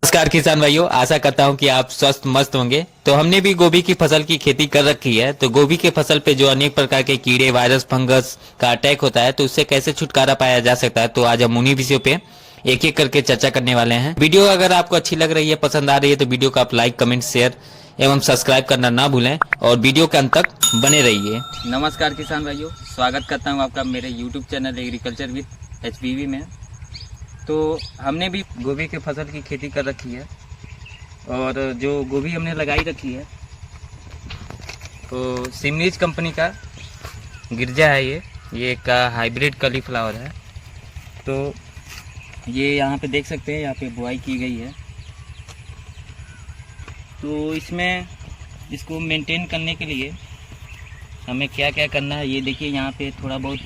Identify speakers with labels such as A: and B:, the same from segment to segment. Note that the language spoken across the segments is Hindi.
A: नमस्कार किसान भाइयों, आशा करता हूं कि आप स्वस्थ मस्त होंगे। तो हमने भी गोभी की फसल की खेती कर रखी है। तो गोभी के फसल पे जो अनेक प्रकार के कीड़े, वायरस, फंगस का अटैक होता है, तो उससे कैसे छुटकारा पाया जा सकता है, तो आज हम उन्हीं विषयों पे एक एक करके चर्चा करने वाले हैं। वीडियो अगर आपको अच्छी लग रही है, पसंद आ रही है, तो वीडियो को आप लाइक, कमेंट, शेयर एवं सब्सक्राइब करना ना भूलें और वीडियो के अंत तक बने रहिए। नमस्कार किसान भाइयों, स्वागत करता हूँ आपका मेरे YouTube channel agriculture with HPV में। तो हमने भी गोभी के फसल की खेती कर रखी है और जो गोभी हमने लगाई रखी है तो सिमरीज कंपनी का गिरजा है। ये एक हाइब्रिड कलीफ्लावर है। तो ये यहाँ पे देख सकते हैं, यहाँ पे बुआई की गई है। तो इसमें इसको मेंटेन करने के लिए हमें क्या क्या करना है, ये देखिए। यहाँ पे थोड़ा बहुत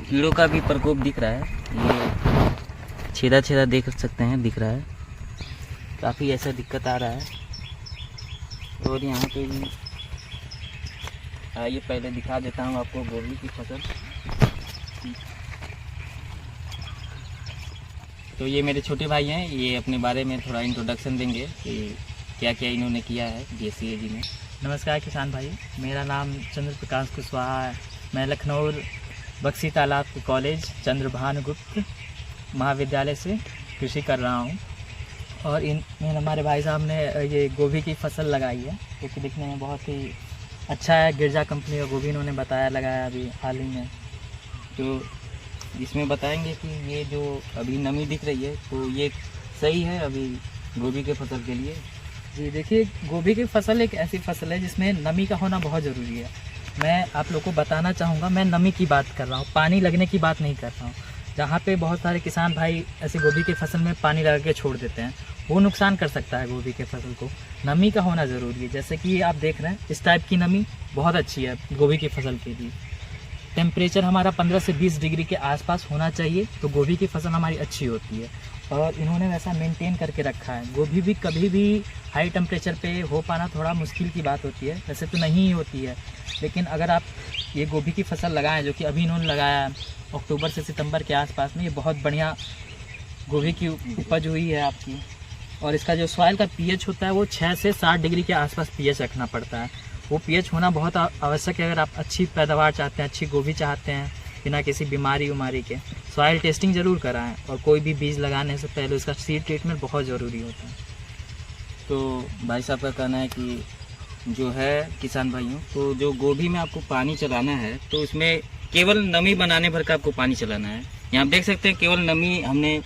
A: कीड़ों का भी प्रकोप दिख रहा है। ये छेदा छेदा देख सकते हैं, दिख रहा है, काफ़ी ऐसा दिक्कत आ रहा है। और यहाँ पे भी आइए पहले दिखा देता हूँ आपको गोभी की फसल। तो ये मेरे छोटे भाई हैं, ये अपने बारे में थोड़ा इंट्रोडक्शन देंगे कि क्या क्या इन्होंने किया है DSCAG में।
B: नमस्कार किसान भाई, मेरा नाम चंद्र प्रकाश कुशवाहा है। मैं लखनऊ बक्सी तालाब कॉलेज चंद्रभानुगुप्त महाविद्यालय से कृषि कर रहा हूँ। और इन हमारे भाई साहब ने ये गोभी की फसल लगाई है, जो कि दिखने में बहुत ही अच्छा है। गिरजा कंपनी का गोभी इन्होंने बताया लगाया अभी हाल ही में।
A: तो इसमें बताएंगे कि ये जो अभी नमी दिख रही है, तो ये सही है अभी गोभी के फसल के लिए?
B: जी देखिए, गोभी की फसल एक ऐसी फसल है जिसमें नमी का होना बहुत ज़रूरी है। मैं आप लोग को बताना चाहूँगा, मैं नमी की बात कर रहा हूँ, पानी लगने की बात नहीं कर रहा हूँ। जहाँ पे बहुत सारे किसान भाई ऐसी गोभी की फसल में पानी लगा के छोड़ देते हैं, वो नुकसान कर सकता है गोभी के फसल को। नमी का होना ज़रूरी है। जैसे कि आप देख रहे हैं, इस टाइप की नमी बहुत अच्छी है गोभी की फसल के लिए। टेम्परेचर हमारा 15 से 20 डिग्री के आसपास होना चाहिए, तो गोभी की फसल हमारी अच्छी होती है। और इन्होंने वैसा मेंटेन करके रखा है। गोभी भी कभी भी हाई टेम्परेचर पे हो पाना थोड़ा मुश्किल की बात होती है, वैसे तो नहीं ही होती है। लेकिन अगर आप ये गोभी की फसल लगाएं, जो कि अभी इन्होंने लगाया है अक्टूबर से सितंबर के आसपास में, ये बहुत बढ़िया गोभी की उपज हुई है आपकी। और इसका जो सॉइल का pH होता है वो 6 से 7 डिग्री के आसपास pH रखना पड़ता है। वो pH होना बहुत आवश्यक है अगर आप अच्छी पैदावार चाहते हैं, अच्छी गोभी चाहते हैं बिना किसी बीमारी उमारी के। सॉइल टेस्टिंग ज़रूर कराएं और कोई भी बीज लगाने से पहले उसका सीड ट्रीटमेंट बहुत ज़रूरी होता है।
A: तो भाई साहब का कहना है कि जो है किसान भाइयों, तो जो गोभी में आपको पानी चलाना है, तो इसमें केवल नमी बनाने भर का आपको पानी चलाना है। यहाँ आप देख सकते हैं केवल नमी हमने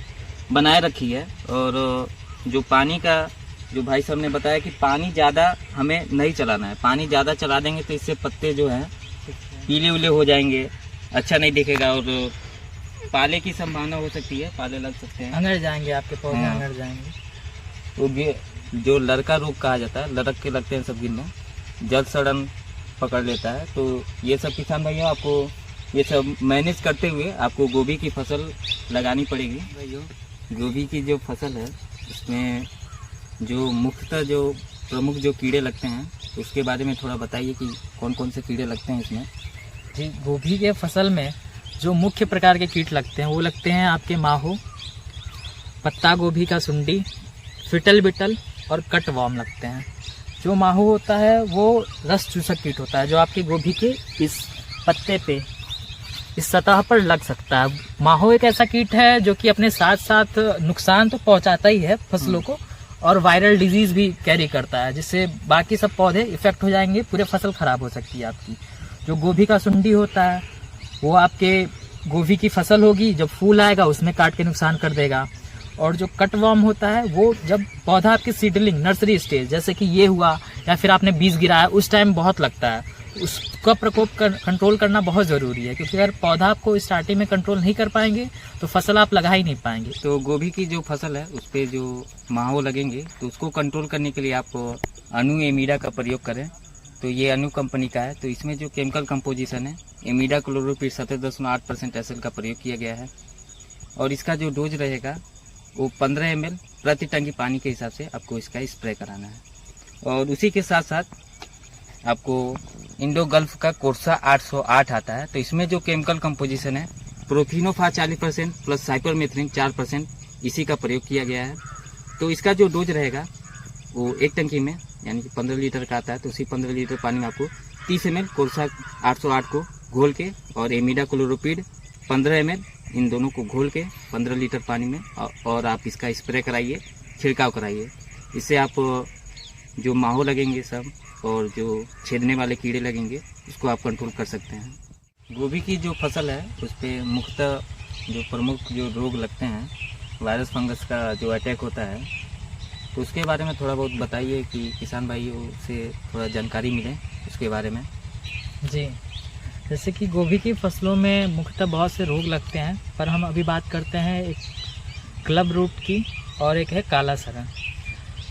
A: बनाए रखी है। और जो पानी का जो भाई साहब ने बताया कि पानी ज़्यादा हमें नहीं चलाना है। पानी ज़्यादा चला देंगे तो इससे पत्ते जो हैं पीले उले हो जाएंगे, अच्छा नहीं दिखेगा और पाले की संभावना हो सकती है, पाले लग सकते हैं,
B: अंगड़ जाएंगे आपके पौधे, अंगड़ जाएंगे।
A: तो जो लड़का रोग कहा जाता है, लड़क के लगते हैं सब गिरने, जल सड़न पकड़ लेता है। तो ये सब किसान भाइयों, आपको ये सब मैनेज करते हुए आपको गोभी की फसल लगानी पड़ेगी। भाइयों, गोभी की जो फसल है उसमें जो मुख्यतः जो प्रमुख जो कीड़े लगते हैं, तो उसके बारे में थोड़ा बताइए कि कौन कौन से कीड़े लगते हैं इसमें।
B: जी, गोभी के फसल में जो मुख्य प्रकार के कीट लगते हैं वो लगते हैं आपके माहो, पत्ता गोभी का सुंडी, फिटल बिटल और कटवॉर्म लगते हैं। जो माहो होता है वो रस चूसक कीट होता है, जो आपके गोभी के इस पत्ते पे, इस सतह पर लग सकता है। माहो एक ऐसा कीट है जो कि अपने साथ साथ नुकसान तो पहुंचाता ही है फसलों को, और वायरल डिजीज भी कैरी करता है, जिससे बाकी सब पौधे इफेक्ट हो जाएंगे, पूरे फसल खराब हो सकती है आपकी। जो गोभी का सुंडी होता है वो आपके गोभी की फसल होगी, जब फूल आएगा उसमें काट के नुकसान कर देगा। और जो कटवर्म होता है वो जब पौधा आपके सीडलिंग नर्सरी स्टेज, जैसे कि ये हुआ या फिर आपने बीज गिराया, उस टाइम बहुत लगता है। उसका प्रकोप कंट्रोल करना बहुत ज़रूरी है, क्योंकि अगर पौधा आपको स्टार्टिंग में कंट्रोल नहीं कर पाएंगे तो फसल आप लगा ही नहीं पाएंगे।
A: तो गोभी की जो फसल है उस पर जो माहो लगेंगे, तो उसको कंट्रोल करने के लिए आप अनु एमीडा का प्रयोग करें। तो ये अनु कंपनी का है। तो इसमें जो केमिकल कंपोजिशन है, एमीडा क्लोरोपिड 17.8% SL का प्रयोग किया गया है। और इसका जो डोज रहेगा वो 15 ml प्रति टंकी पानी के हिसाब से आपको इसका स्प्रे कराना है। और उसी के साथ साथ आपको इंडो गल्फ का कोर्सा 808 आता है। तो इसमें जो केमिकल कंपोजिशन है, प्रोफिनोफा 40% प्लस साइपरमेथ्रिन 4%, इसी का प्रयोग किया गया है। तो इसका जो डोज रहेगा वो एक टंकी में यानी कि 15 लीटर का आता है, तो उसी 15 लीटर पानी में आपको 30 ml कोर्सा 808 को घोल के और एमिडा क्लोरोपिड 15 ml इन दोनों को घोल के 15 लीटर पानी में और आप इसका स्प्रे कराइए, छिड़काव कराइए। इससे आप जो माहो लगेंगे सब और जो छेदने वाले कीड़े लगेंगे उसको आप कंट्रोल कर सकते हैं। गोभी की जो फसल है उस पर मुख्यतः जो प्रमुख जो रोग लगते हैं, वायरस फंगस का जो अटैक होता है, तो उसके बारे में थोड़ा बहुत बताइए कि किसान भाइयों से थोड़ा जानकारी मिले उसके बारे में।
B: जी, जैसे कि गोभी की फसलों में मुख्यतः बहुत से रोग लगते हैं, पर हम अभी बात करते हैं एक क्लब रूट की और एक है काला सड़न।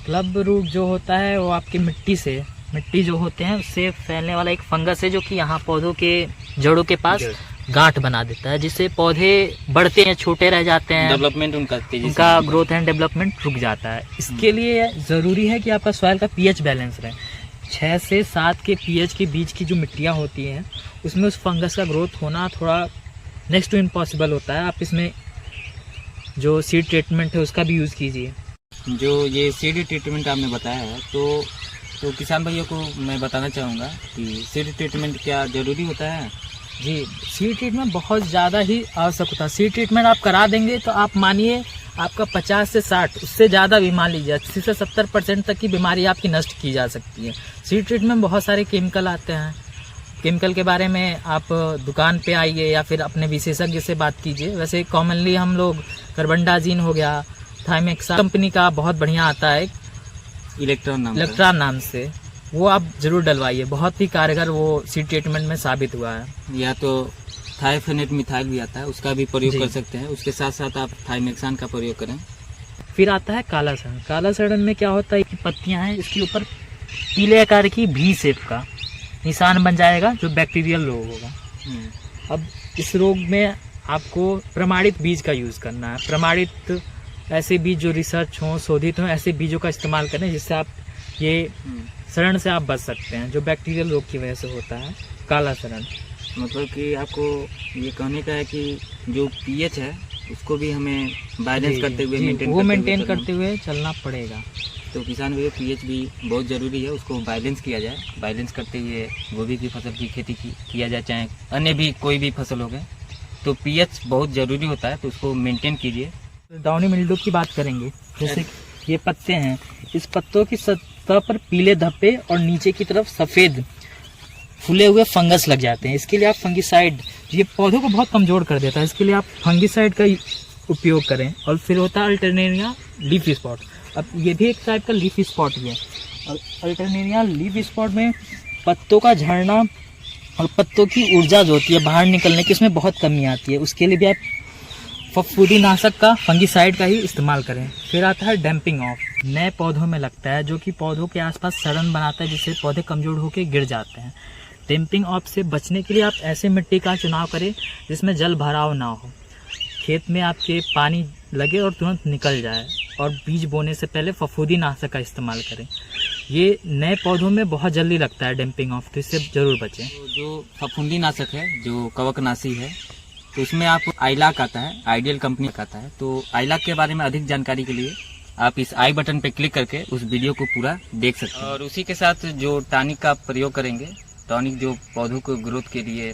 B: क्लब रूट जो होता है वो आपकी मिट्टी जो होते हैं उससे फैलने वाला एक फंगस है जो कि यहाँ पौधों के जड़ों के पास गांठ बना देता है, जिससे पौधे बढ़ते हैं, छोटे रह जाते हैं,
A: डेवलपमेंट
B: उनका ग्रोथ एंड डेवलपमेंट रुक जाता है। इसके लिए ज़रूरी है कि आपका सॉइल का पीएच बैलेंस रहे। 6 से 7 के पीएच के बीच की जो मिट्टियाँ होती हैं उसमें उस फंगस का ग्रोथ होना थोड़ा नेक्स्ट टू इम्पॉसिबल होता है। आप इसमें जो सीड ट्रीटमेंट है उसका भी यूज़ कीजिए।
A: जो ये सीड ट्रीटमेंट आपने बताया है तो किसान भाइयों को मैं बताना चाहूँगा कि सीड ट्रीटमेंट क्या ज़रूरी होता है?
B: जी, सीड ट्रीटमेंट बहुत ज़्यादा ही आवश्यक होता है। सीड ट्रीटमेंट आप करा देंगे तो आप मानिए आपका 50 से 60 उससे ज़्यादा भी मान लीजिए 80 से 70% तक की बीमारी आपकी नष्ट की जा सकती है। सीड ट्रीटमेंट में बहुत सारे केमिकल आते हैं। केमिकल के बारे में आप दुकान पे आइए या फिर अपने विशेषज्ञ से बात कीजिए। वैसे कॉमनली हम लोग कार्बेंडाजिन हो गया, थाइमेक्सा कंपनी का बहुत बढ़िया आता है इलेक्ट्रॉन नाम से, वो आप जरूर डलवाइए। बहुत ही कारगर वो सीड ट्रीटमेंट में साबित हुआ है।
A: या तो थाइफेनेट मिथाइल भी आता है, उसका भी प्रयोग कर सकते हैं। उसके साथ साथ आप थाइमेक्सान का प्रयोग करें।
B: फिर आता है काला सड़न। काला सड़न में क्या होता है कि पत्तियां हैं, इसके ऊपर पीले आकार की भी शेप का निशान बन जाएगा जो बैक्टीरियल रोग होगा। अब इस रोग में आपको प्रमाणित बीज का यूज़ करना है। प्रमाणित ऐसे बीज जो रिसर्च हों, शोधित हों, ऐसे बीजों का इस्तेमाल करें जिससे आप ये सड़न से आप बच सकते हैं जो बैक्टीरियल रोग की वजह से होता है काला सड़न।
A: मतलब कि आपको ये कहने का है कि जो पीएच है उसको भी हमें बैलेंस करते हुए
B: मेंटेन करते हुए चलना पड़ेगा।
A: तो किसान भैया पीएच भी बहुत ज़रूरी है, उसको बैलेंस किया जाए। बैलेंस करते हुए गोभी की फसल की खेती किया जाए, चाहे अन्य भी कोई भी फसल हो गए, तो पीएच बहुत ज़रूरी होता है, तो उसको मेंटेन कीजिए।
B: डाउनी मिल्ड्यू की बात करेंगे। जैसे ये पत्ते हैं, इस पत्तों की सतह पर पीले धब्बे और नीचे की तरफ सफ़ेद फूले हुए फंगस लग जाते हैं। इसके लिए आप फंगिसाइड, ये पौधों को बहुत कमज़ोर कर देता है, इसके लिए आप फंगिसाइड का उपयोग करें। और फिर होता है अल्टरनेरिया लीफ स्पॉट। अब ये भी एक टाइप का लीफ स्पॉट ही है। और अल्टरनेरिया लीफ स्पॉट में पत्तों का झड़ना और पत्तों की ऊर्जा जो होती है बाहर निकलने की, उसमें बहुत कमी आती है। उसके लिए भी आप फफूंदीनाशक का, फंगिसाइड का ही इस्तेमाल करें। फिर आता है डैम्पिंग ऑफ। नए पौधों में लगता है जो कि पौधों के आसपास सड़न बनाता है, जिससे पौधे कमज़ोर होकर गिर जाते हैं। डैम्पिंग ऑफ से बचने के लिए आप ऐसे मिट्टी का चुनाव करें जिसमें जल भराव ना हो, खेत में आपके पानी लगे और तुरंत निकल जाए, और बीज बोने से पहले फफूंदीनाशक का इस्तेमाल करें। ये नए पौधों में बहुत जल्दी लगता है डैम्पिंग ऑफ, तो इससे ज़रूर बचें।
A: तो जो फफूंदीनाशक है, जो कवकनाशी है, तो उसमें आप आइलाक आता है, आइडियल कंपनी का आता है। तो आइलाक के बारे में अधिक जानकारी के लिए आप इस आई बटन पे क्लिक करके उस वीडियो को पूरा देख सकते हैं। और उसी के साथ जो टॉनिक का प्रयोग करेंगे, टॉनिक जो पौधों को ग्रोथ के लिए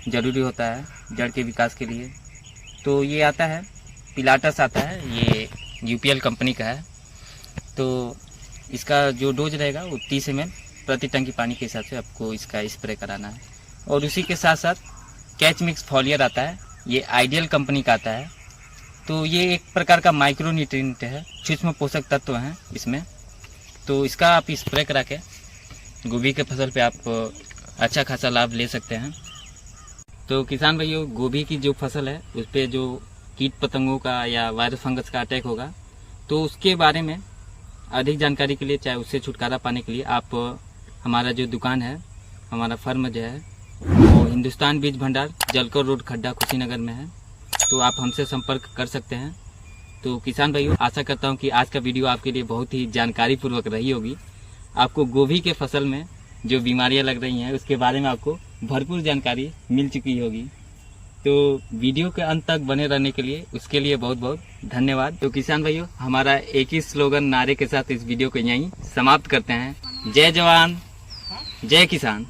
A: ज़रूरी होता है, जड़ के विकास के लिए, तो ये आता है पिलाटस आता है, ये यूपीएल कंपनी का है। तो इसका जो डोज रहेगा वो 30 ml प्रति टंकी पानी के हिसाब से आपको इसका स्प्रे कराना है। और उसी के साथ साथ कैच मिक्स फॉलियर आता है, ये आइडियल कंपनी का आता है। तो ये एक प्रकार का माइक्रो न्यूट्रिएंट है, सूक्ष्म पोषक तत्व हैं इसमें। तो इसका आप स्प्रे करा के गोभी के फसल पे आप अच्छा खासा लाभ ले सकते हैं। तो किसान भाइयों, गोभी की जो फसल है उस पर जो कीट पतंगों का या वायरस फंगस का अटैक होगा, तो उसके बारे में अधिक जानकारी के लिए, चाहे उससे छुटकारा पाने के लिए, आप हमारा जो दुकान है, हमारा फर्म जो है वो हिंदुस्तान बीज भंडार, जलकर रोड, खड्डा, कुशीनगर में है। तो आप हमसे संपर्क कर सकते हैं। तो किसान भाइयों, आशा करता हूँ कि आज का वीडियो आपके लिए बहुत ही जानकारी पूर्वक रही होगी। आपको गोभी के फसल में जो बीमारियां लग रही हैं उसके बारे में आपको भरपूर जानकारी मिल चुकी होगी। तो वीडियो के अंत तक बने रहने के लिए उसके लिए बहुत बहुत धन्यवाद। तो किसान भाइयों, हमारा एक ही स्लोगन नारे के साथ इस वीडियो को यहीं समाप्त करते हैं। जय जवान, जय किसान।